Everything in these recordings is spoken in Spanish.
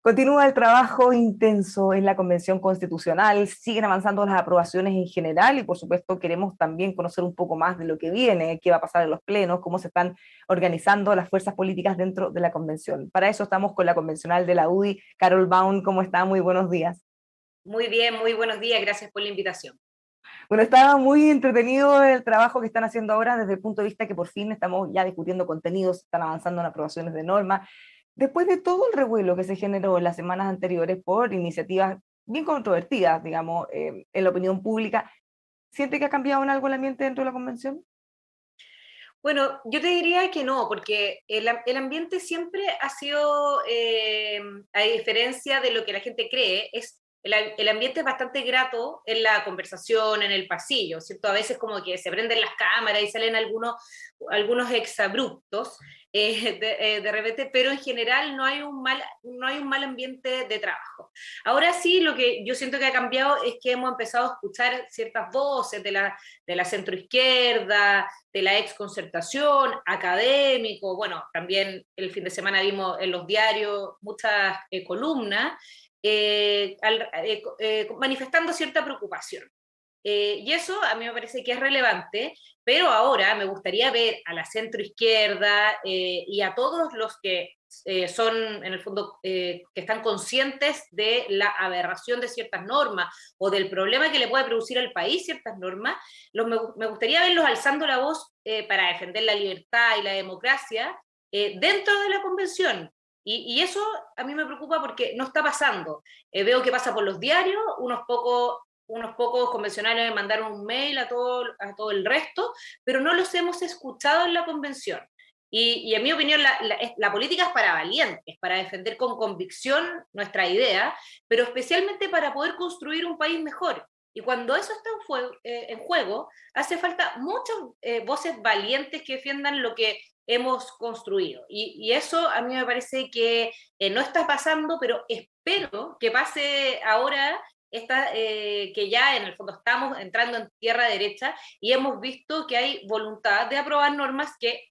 Continúa el trabajo intenso en la Convención Constitucional, siguen avanzando las aprobaciones en general y por supuesto queremos también conocer un poco más de lo que viene, qué va a pasar en los plenos, cómo se están organizando las fuerzas políticas dentro de la Convención. Para eso estamos con la convencional de la UDI, Carol Baum. ¿Cómo está? Muy buenos días. Muy bien, muy buenos días, gracias por la invitación. Bueno, estaba muy entretenido el trabajo que están haciendo ahora desde el punto de vista que por fin estamos ya discutiendo contenidos, están avanzando en aprobaciones de normas. Después de todo el revuelo que se generó en las semanas anteriores por iniciativas bien controvertidas, digamos, en la opinión pública, ¿siente que ha cambiado en algo el ambiente dentro de la convención? Bueno, yo te diría que no, porque el ambiente siempre ha sido, a diferencia de lo que la gente cree, el ambiente es bastante grato en la conversación, en el pasillo, ¿cierto? A veces como que se prenden las cámaras y salen algunos exabruptos de repente, pero en general no hay un mal ambiente de trabajo. Ahora sí, lo que yo siento que ha cambiado es que hemos empezado a escuchar ciertas voces de la centroizquierda, de la exconcertación, académico, bueno, también el fin de semana vimos en los diarios muchas columnas manifestando cierta preocupación. Y eso a mí me parece que es relevante, pero ahora me gustaría ver a la centroizquierda y a todos los que son, en el fondo, que están conscientes de la aberración de ciertas normas o del problema que le puede producir al país ciertas normas, me gustaría verlos alzando la voz para defender la libertad y la democracia dentro de la convención. Y eso a mí me preocupa porque no está pasando. Veo que pasa por los diarios, unos pocos convencionales mandaron un mail a todo el resto, pero no los hemos escuchado en la convención. Y en mi opinión, la política es para valientes, para defender con convicción nuestra idea, pero especialmente para poder construir un país mejor. Y cuando eso está en juego, hace falta muchas voces valientes que defiendan lo que hemos construido. Y eso a mí me parece que no está pasando, pero espero que pase ahora que ya en el fondo estamos entrando en tierra derecha y hemos visto que hay voluntad de aprobar normas que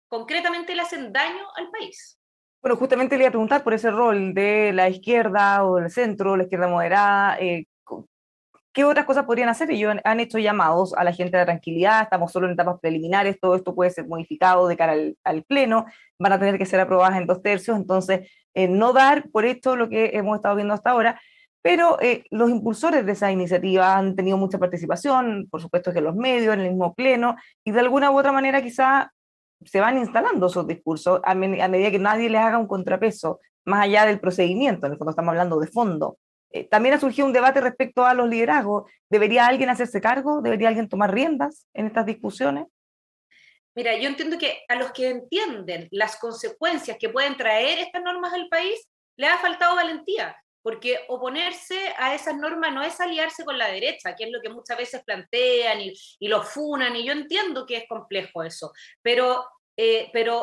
concretamente le hacen daño al país. Bueno, justamente le iba a preguntar por ese rol de la izquierda o del centro, la izquierda moderada, ¿qué otras cosas podrían hacer? Ellos han hecho llamados a la gente a la tranquilidad, estamos solo en etapas preliminares, todo esto puede ser modificado de cara al Pleno, van a tener que ser aprobadas en 2/3, entonces no dar por esto lo que hemos estado viendo hasta ahora, pero los impulsores de esa iniciativa han tenido mucha participación, por supuesto que los medios, en el mismo Pleno, y de alguna u otra manera quizá se van instalando esos discursos a medida que nadie les haga un contrapeso, más allá del procedimiento, en el fondo estamos hablando de fondo. También ha surgido un debate respecto a los liderazgos. ¿Debería alguien hacerse cargo? ¿Debería alguien tomar riendas en estas discusiones? Mira, yo entiendo que a los que entienden las consecuencias que pueden traer estas normas al país, le ha faltado valentía, porque oponerse a esas normas no es aliarse con la derecha, que es lo que muchas veces plantean y lo funan, y yo entiendo que es complejo eso, pero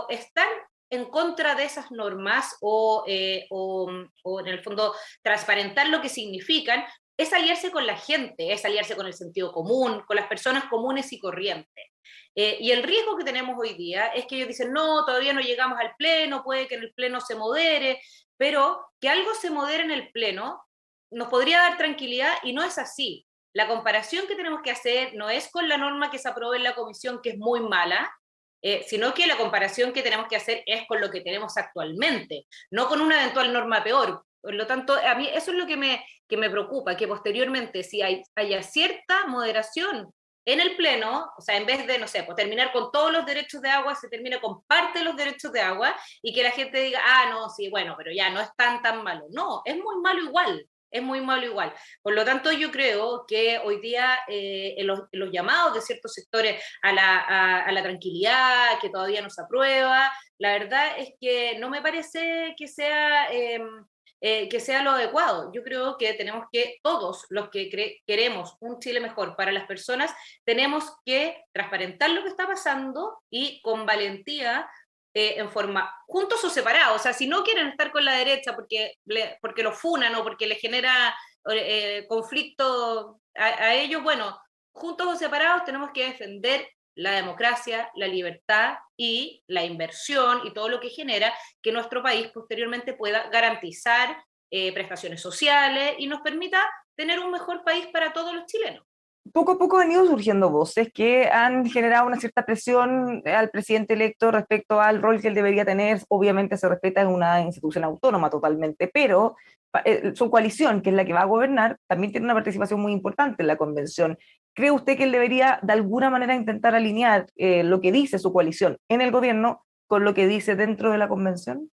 están en contra de esas normas o en el fondo transparentar lo que significan, es aliarse con la gente, es aliarse con el sentido común, con las personas comunes y corrientes. Y el riesgo que tenemos hoy día es que ellos dicen, no, todavía no llegamos al pleno, puede que en el pleno se modere, pero que algo se modere en el pleno nos podría dar tranquilidad y no es así. La comparación que tenemos que hacer no es con la norma que se aprobó en la comisión, que es muy mala, sino que la comparación que tenemos que hacer es con lo que tenemos actualmente, no con una eventual norma peor. Por lo tanto, a mí eso es lo que me preocupa, que posteriormente, si haya cierta moderación en el pleno, o sea, en vez de, no sé, pues terminar con todos los derechos de agua, se termina con parte de los derechos de agua y que la gente diga, ah, no, sí, bueno, pero ya no es tan malo. No, es muy malo igual, es muy malo igual. Por lo tanto, yo creo que hoy día en los llamados de ciertos sectores a la tranquilidad, que todavía no se aprueba, la verdad es que no me parece que sea lo adecuado. Yo creo que tenemos que, todos los que queremos un Chile mejor para las personas, tenemos que transparentar lo que está pasando y con valentía, en forma, juntos o separados. O sea, si no quieren estar con la derecha porque lo funan o porque les genera conflicto a ellos, bueno, juntos o separados tenemos que defender la democracia, la libertad y la inversión y todo lo que genera que nuestro país posteriormente pueda garantizar prestaciones sociales y nos permita tener un mejor país para todos los chilenos. Poco a poco han ido surgiendo voces que han generado una cierta presión al presidente electo respecto al rol que él debería tener. Obviamente se respeta, es una institución autónoma totalmente, pero su coalición, que es la que va a gobernar, también tiene una participación muy importante en la convención. ¿Cree usted que él debería de alguna manera intentar alinear lo que dice su coalición en el gobierno con lo que dice dentro de la convención?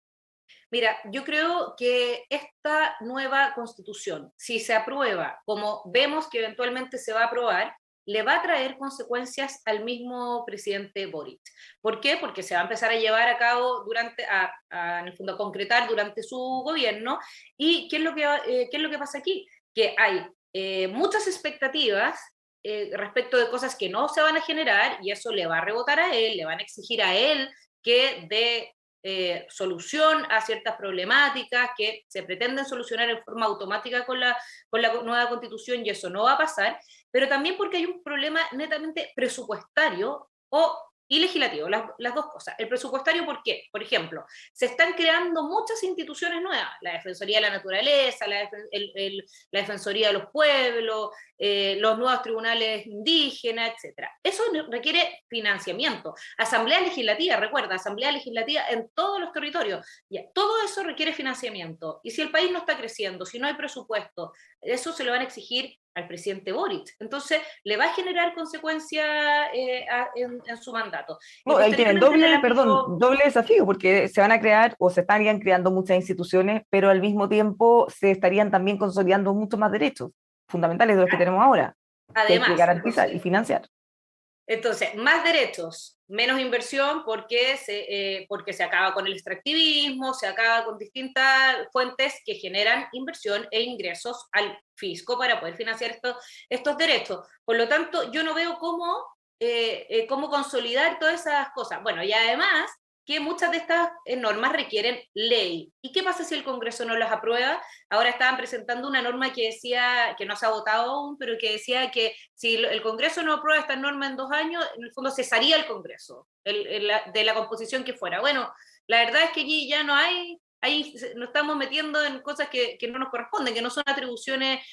Mira, yo creo que esta nueva constitución, si se aprueba, como vemos que eventualmente se va a aprobar, le va a traer consecuencias al mismo presidente Boric. ¿Por qué? Porque se va a empezar a llevar a cabo en el fondo, a concretar durante su gobierno. ¿Y qué es lo que pasa aquí? Que hay muchas expectativas respecto de cosas que no se van a generar y eso le va a rebotar a él, le van a exigir a él que dé solución a ciertas problemáticas que se pretenden solucionar en forma automática con la nueva constitución y eso no va a pasar, pero también porque hay un problema netamente presupuestario y legislativo, las dos cosas. El presupuestario, ¿por qué? Por ejemplo, se están creando muchas instituciones nuevas, la Defensoría de la Naturaleza, la Defensoría de los Pueblos, los nuevos tribunales indígenas, etcétera. Eso requiere financiamiento. Asamblea legislativa, recuerda, asamblea legislativa en todos los territorios. Ya, todo eso requiere financiamiento. Y si el país no está creciendo, si no hay presupuesto, eso se lo van a exigir al presidente Boric. Entonces, le va a generar consecuencias en su mandato. Y No, ahí tienen posteriormente en el doble, perdón, ámbito. doble desafío, porque se van a crear o se estarían creando muchas instituciones, pero al mismo tiempo se estarían también consolidando muchos más derechos fundamentales de los que tenemos ahora, que hay que Además, garantizar y financiar. entonces, más derechos, menos inversión porque se acaba con el extractivismo, se acaba con distintas fuentes que generan inversión e ingresos al fisco para poder financiar estos derechos. Por lo tanto, yo no veo cómo consolidar todas esas cosas. Bueno, y además que muchas de estas normas requieren ley. ¿Y qué pasa si el Congreso no las aprueba? Ahora estaban presentando una norma que decía, que no se ha votado aún, pero que decía que si el Congreso no aprueba esta norma en 2 años, en el fondo cesaría el Congreso, de la composición que fuera. Bueno, la verdad es que allí ya no hay, ahí nos estamos metiendo en cosas que no nos corresponden, que no son atribuciones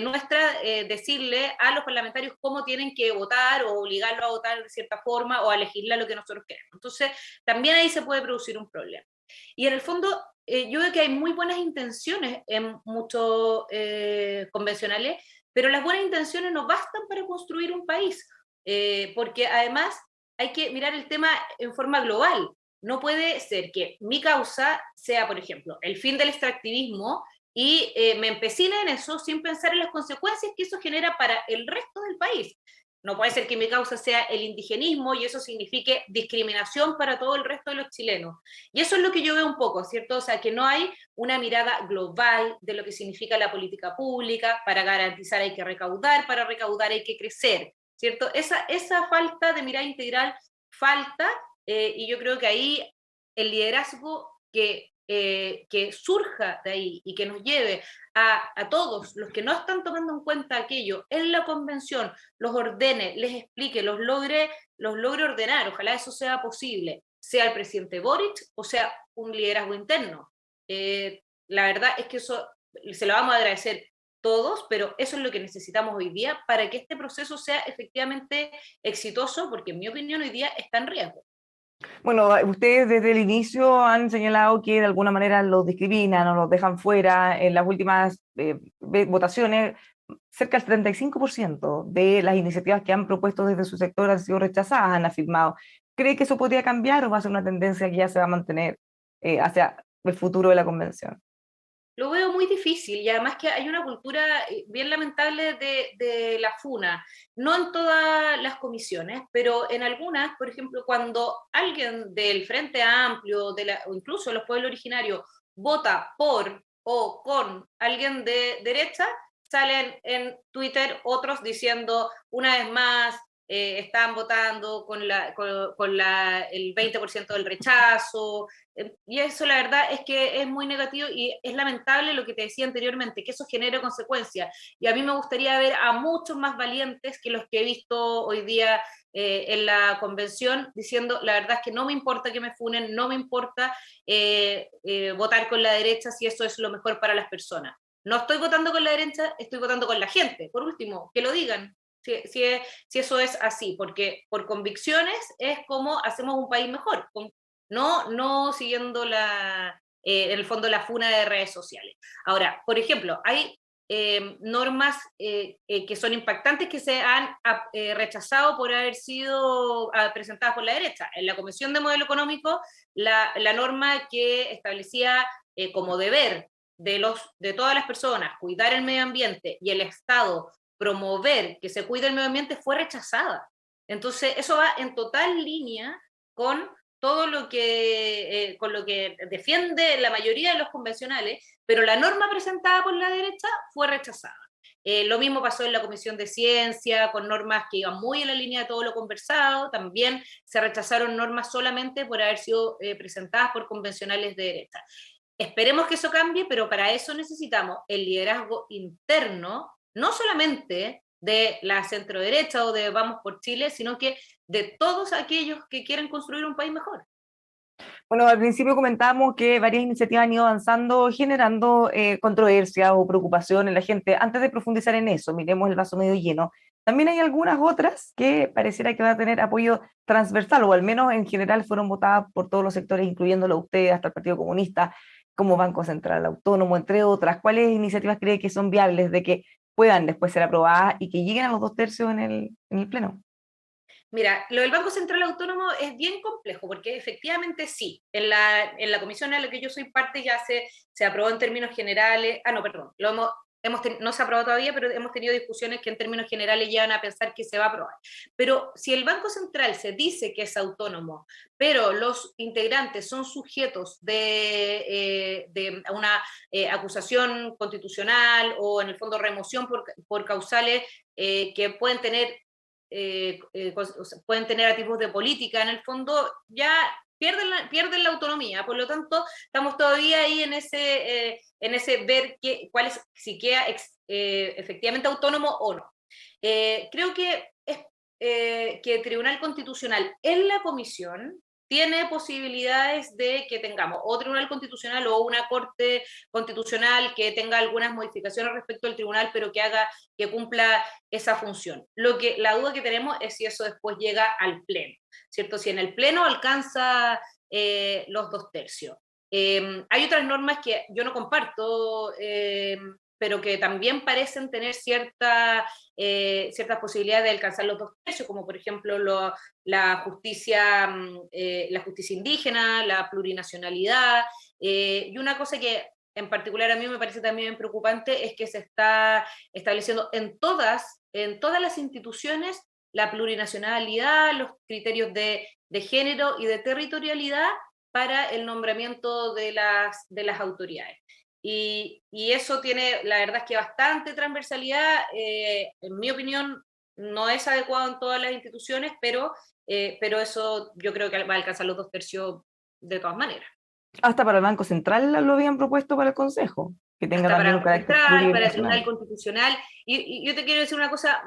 nuestras, decirle a los parlamentarios cómo tienen que votar o obligarlos a votar de cierta forma o a legislar lo que nosotros queremos. Entonces, también ahí se puede producir un problema. Y en el fondo, yo veo que hay muy buenas intenciones en muchos convencionales, pero las buenas intenciones no bastan para construir un país, porque además hay que mirar el tema en forma global. No puede ser que mi causa sea, por ejemplo, el fin del extractivismo y me empecine en eso sin pensar en las consecuencias que eso genera para el resto del país. No puede ser que mi causa sea el indigenismo y eso signifique discriminación para todo el resto de los chilenos. Y eso es lo que yo veo un poco, ¿cierto? O sea, que no hay una mirada global de lo que significa la política pública. Para garantizar hay que recaudar, para recaudar hay que crecer, ¿cierto? Esa falta de mirada integral falta, y yo creo que ahí el liderazgo que surja de ahí y que nos lleve a todos los que no están tomando en cuenta aquello en la convención, los ordene, les explique, los logre ordenar, ojalá eso sea posible, sea el presidente Boric o sea un liderazgo interno. La verdad es que eso se lo vamos a agradecer todos, pero eso es lo que necesitamos hoy día para que este proceso sea efectivamente exitoso, porque en mi opinión hoy día está en riesgo. Bueno, ustedes desde el inicio han señalado que de alguna manera los discriminan o los dejan fuera. En las últimas votaciones, cerca del 75% de las iniciativas que han propuesto desde su sector han sido rechazadas, han afirmado. ¿Cree que eso podría cambiar o va a ser una tendencia que ya se va a mantener hacia el futuro de la convención? Lo veo muy difícil y además que hay una cultura bien lamentable de la funa, no en todas las comisiones, pero en algunas, por ejemplo, cuando alguien del Frente Amplio o incluso los pueblos originarios vota por o con alguien de derecha, salen en Twitter otros diciendo una vez más estaban votando el 20% del rechazo, y eso la verdad es que es muy negativo y es lamentable lo que te decía anteriormente, que eso genere consecuencias. Y a mí me gustaría ver a muchos más valientes que los que he visto hoy día en la convención, diciendo, la verdad es que no me importa que me funen, no me importa votar con la derecha si eso es lo mejor para las personas. No estoy votando con la derecha, estoy votando con la gente. Por último, que lo digan, si eso es así, porque por convicciones es como hacemos un país mejor, no siguiendo en el fondo la funa de redes sociales. Ahora, por ejemplo, hay normas que son impactantes que se han rechazado por haber sido presentadas por la derecha. En la Comisión de Modelo Económico, la norma que establecía como deber de todas las personas cuidar el medio ambiente y el Estado promover que se cuide el medio ambiente fue rechazada. Entonces, eso va en total línea con todo con lo que defiende la mayoría de los convencionales, pero la norma presentada por la derecha fue rechazada. Lo mismo pasó en la Comisión de Ciencia, con normas que iban muy en la línea de todo lo conversado. También se rechazaron normas solamente por haber sido presentadas por convencionales de derecha. Esperemos que eso cambie, pero para eso necesitamos el liderazgo interno, no solamente de la centroderecha o de Vamos por Chile, sino que de todos aquellos que quieren construir un país mejor. Bueno, al principio comentábamos que varias iniciativas han ido avanzando, generando controversia o preocupación en la gente. Antes de profundizar en eso, miremos el vaso medio lleno. También hay algunas otras que pareciera que van a tener apoyo transversal, o al menos en general fueron votadas por todos los sectores, incluyéndolo a ustedes, hasta el Partido Comunista, como Banco Central Autónomo, entre otras. ¿Cuáles iniciativas cree que son viables de que puedan después ser aprobadas y que lleguen a los 2/3 en el Pleno? Mira, lo del Banco Central Autónomo es bien complejo, porque efectivamente sí, en la comisión a la que yo soy parte ya se aprobó en términos generales, no, perdón, no se ha aprobado todavía, pero hemos tenido discusiones que en términos generales llevan a pensar que se va a aprobar. Pero si el Banco Central se dice que es autónomo, pero los integrantes son sujetos de una acusación constitucional o en el fondo remoción por causales que pueden tener atisbos de política, en el fondo ya pierden la autonomía. Por lo tanto, estamos todavía ahí en ese ver cuál es, si queda efectivamente autónomo o no. Creo que el Tribunal Constitucional en la comisión tiene posibilidades de que tengamos o Tribunal Constitucional o una Corte Constitucional que tenga algunas modificaciones respecto al tribunal, pero que cumpla esa función. La duda que tenemos es si eso después llega al Pleno, ¿cierto? Si en el Pleno alcanza los 2/3. Hay otras normas que yo no comparto, pero que también parecen tener ciertas posibilidades de alcanzar los 2/3, como por ejemplo la justicia indígena, la plurinacionalidad, y una cosa que en particular a mí me parece también preocupante es que se está estableciendo en todas las instituciones la plurinacionalidad, los criterios de género y de territorialidad para el nombramiento de las autoridades. Y eso tiene, la verdad es que bastante transversalidad, en mi opinión no es adecuado en todas las instituciones, pero eso yo creo que va a alcanzar los 2/3 de todas maneras. Hasta para el Banco Central lo habían propuesto para el Consejo, que tenga Hasta para también el un Banco carácter Central, para el Tribunal plurinacional. Constitucional. Y yo te quiero decir una cosa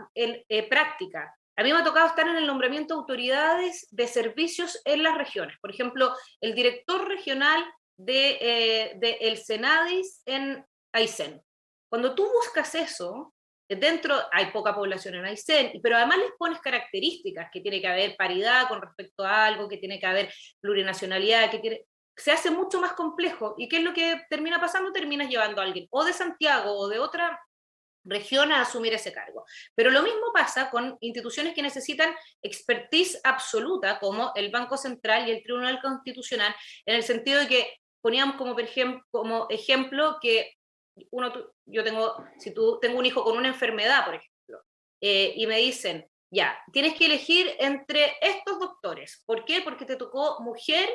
práctica. A mí me ha tocado estar en el nombramiento de autoridades de servicios en las regiones. Por ejemplo, el director regional de el Senadis en Aysén. Cuando tú buscas eso, dentro hay poca población en Aysén, pero además les pones características, que tiene que haber paridad con respecto a algo, que tiene que haber plurinacionalidad, se hace mucho más complejo. ¿Y qué es lo que termina pasando? Terminas llevando a alguien o de Santiago o de otra región a asumir ese cargo. Pero lo mismo pasa con instituciones que necesitan expertise absoluta, como el Banco Central y el Tribunal Constitucional, en el sentido de que poníamos como ejemplo que tengo un hijo con una enfermedad, por ejemplo, y me dicen, ya, tienes que elegir entre estos doctores. ¿Por qué? Porque te tocó mujer,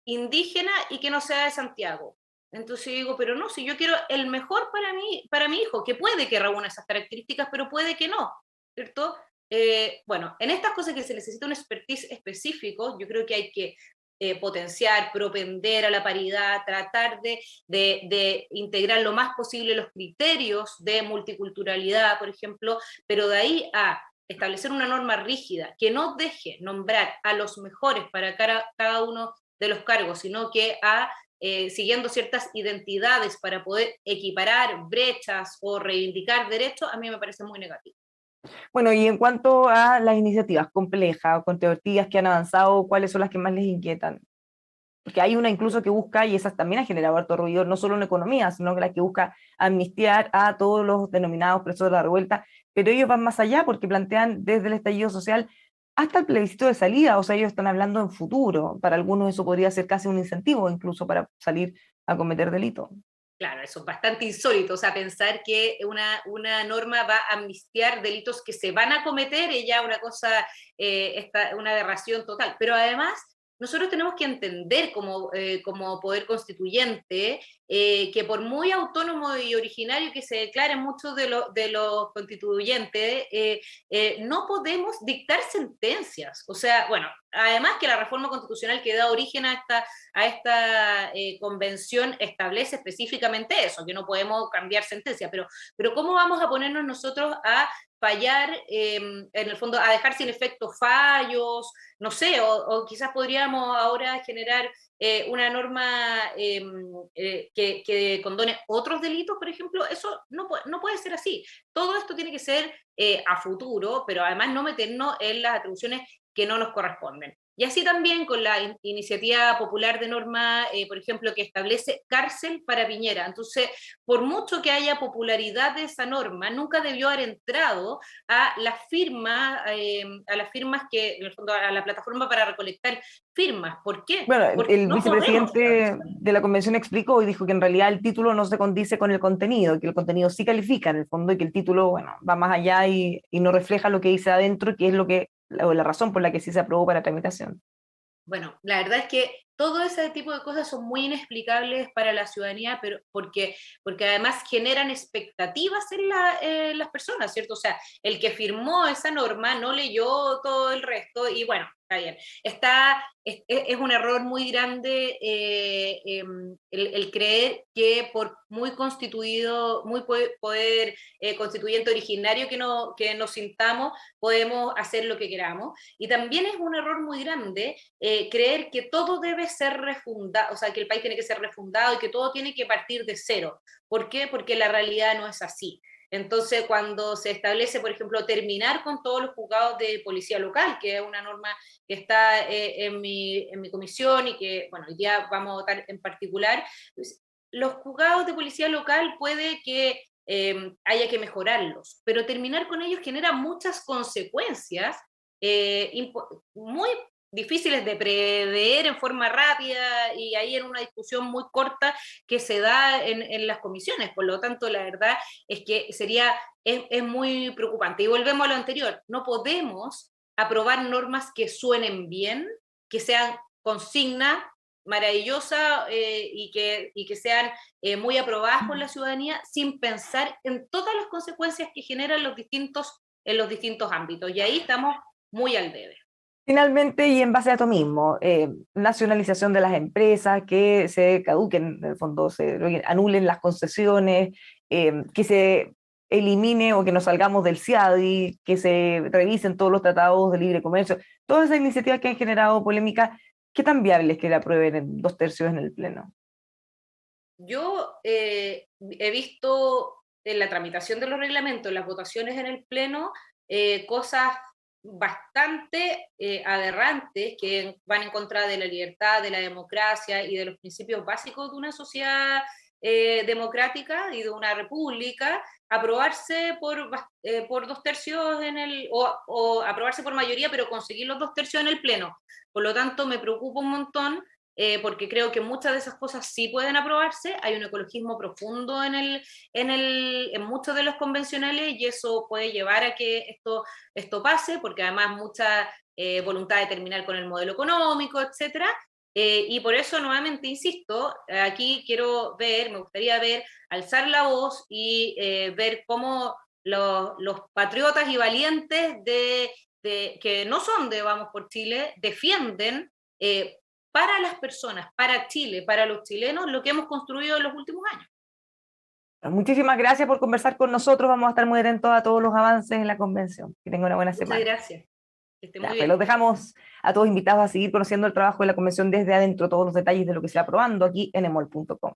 indígena y que no sea de Santiago. Entonces yo digo, pero no, si yo quiero el mejor para mi hijo, que puede que reúna esas características, pero puede que no, ¿cierto? bueno, en estas cosas que se necesita un expertise específico, yo creo que hay que potenciar, propender a la paridad, tratar de integrar lo más posible los criterios de multiculturalidad, por ejemplo, pero de ahí a establecer una norma rígida que no deje nombrar a los mejores para cada uno de los cargos, sino que siguiendo ciertas identidades para poder equiparar brechas o reivindicar derechos, a mí me parece muy negativo. Bueno, y en cuanto a las iniciativas complejas o controvertidas que han avanzado, ¿cuáles son las que más les inquietan? Porque hay una incluso que busca, y esas también han generado harto ruido, no solo en economía, sino que la que busca amnistiar a todos los denominados presos de la revuelta, pero ellos van más allá porque plantean desde el estallido social hasta el plebiscito de salida, o sea, ellos están hablando en futuro, para algunos eso podría ser casi un incentivo incluso para salir a cometer delito. Claro, eso es bastante insólito, o sea, pensar que una norma va a amnistiar delitos que se van a cometer es ya una cosa, una aberración total. Pero además, nosotros tenemos que entender como poder constituyente que por muy autónomo y originario que se declaren muchos de los constituyentes, no podemos dictar sentencias. O sea, bueno, además que la reforma constitucional que da origen a esta convención establece específicamente eso, que no podemos cambiar sentencia, pero ¿cómo vamos a ponernos nosotros a fallar, en el fondo, a dejar sin efecto fallos, no sé, o quizás podríamos ahora generar una norma que condone otros delitos, por ejemplo? Eso no puede ser así. Todo esto tiene que ser a futuro, pero además no meternos en las atribuciones que no nos corresponden. Y así también con la iniciativa popular de norma, por ejemplo, que establece cárcel para Piñera. Entonces, por mucho que haya popularidad de esa norma, nunca debió haber entrado a las firmas que, en el fondo, a la plataforma para recolectar firmas. ¿Por qué? Bueno, Porque el no podemos vicepresidente de la convención explicó y dijo que en realidad el título no se condice con el contenido, que el contenido sí califica en el fondo y que el título, bueno, va más allá y no refleja lo que dice adentro, que es la razón por la que sí se aprobó para tramitación. Bueno, la verdad es que todo ese tipo de cosas son muy inexplicables para la ciudadanía, pero porque además generan expectativas en las personas, ¿cierto? O sea, el que firmó esa norma no leyó todo el resto y bueno, está bien. Es un error muy grande el creer que por muy constituido, muy poder constituyente originario que nos sintamos, podemos hacer lo que queramos. Y también es un error muy grande creer que todo debe ser refundado, o sea, que el país tiene que ser refundado y que todo tiene que partir de cero. ¿Por qué? Porque la realidad no es así. Entonces, cuando se establece, por ejemplo, terminar con todos los juzgados de policía local, que es una norma que está en mi comisión y que, bueno, hoy día vamos a votar en particular, pues, los juzgados de policía local puede que haya que mejorarlos, pero terminar con ellos genera muchas consecuencias muy difíciles de prever en forma rápida y ahí en una discusión muy corta que se da en las comisiones. Por lo tanto, la verdad es que es muy preocupante. Y volvemos a lo anterior, no podemos aprobar normas que suenen bien, que sean consigna maravillosa y que sean muy aprobadas por la ciudadanía sin pensar en todas las consecuencias que generan en los distintos ámbitos. Y ahí estamos muy al debe. Finalmente, y en base a esto mismo, nacionalización de las empresas, que se caduquen, en el fondo, se anulen las concesiones, que se elimine o que nos salgamos del CIADI, que se revisen todos los tratados de libre comercio, todas esas iniciativas que han generado polémica, ¿qué tan viable es que la aprueben en 2/3 en el Pleno? Yo he visto en la tramitación de los reglamentos, en las votaciones en el Pleno, cosas bastante aberrantes que van en contra de la libertad, de la democracia y de los principios básicos de una sociedad democrática y de una república, aprobarse por 2/3 o aprobarse por mayoría, pero conseguir los 2/3 en el Pleno. Por lo tanto, me preocupa un montón porque creo que muchas de esas cosas sí pueden aprobarse. Hay un ecologismo profundo en muchos de los convencionales y eso puede llevar a que esto pase, porque además mucha voluntad de terminar con el modelo económico, etcétera. Y por eso, nuevamente, insisto, aquí me gustaría ver, alzar la voz y ver cómo los patriotas y valientes que no son de Vamos por Chile, defienden para las personas, para Chile, para los chilenos, lo que hemos construido en los últimos años. Muchísimas gracias por conversar con nosotros. Vamos a estar muy atentos a todos los avances en la convención. Que tengan una buena semana. Muchas gracias. Que esté muy Ya, pues bien. los dejamos a todos invitados a seguir conociendo el trabajo de la convención desde adentro, todos los detalles de lo que se va aprobando aquí en emol.com.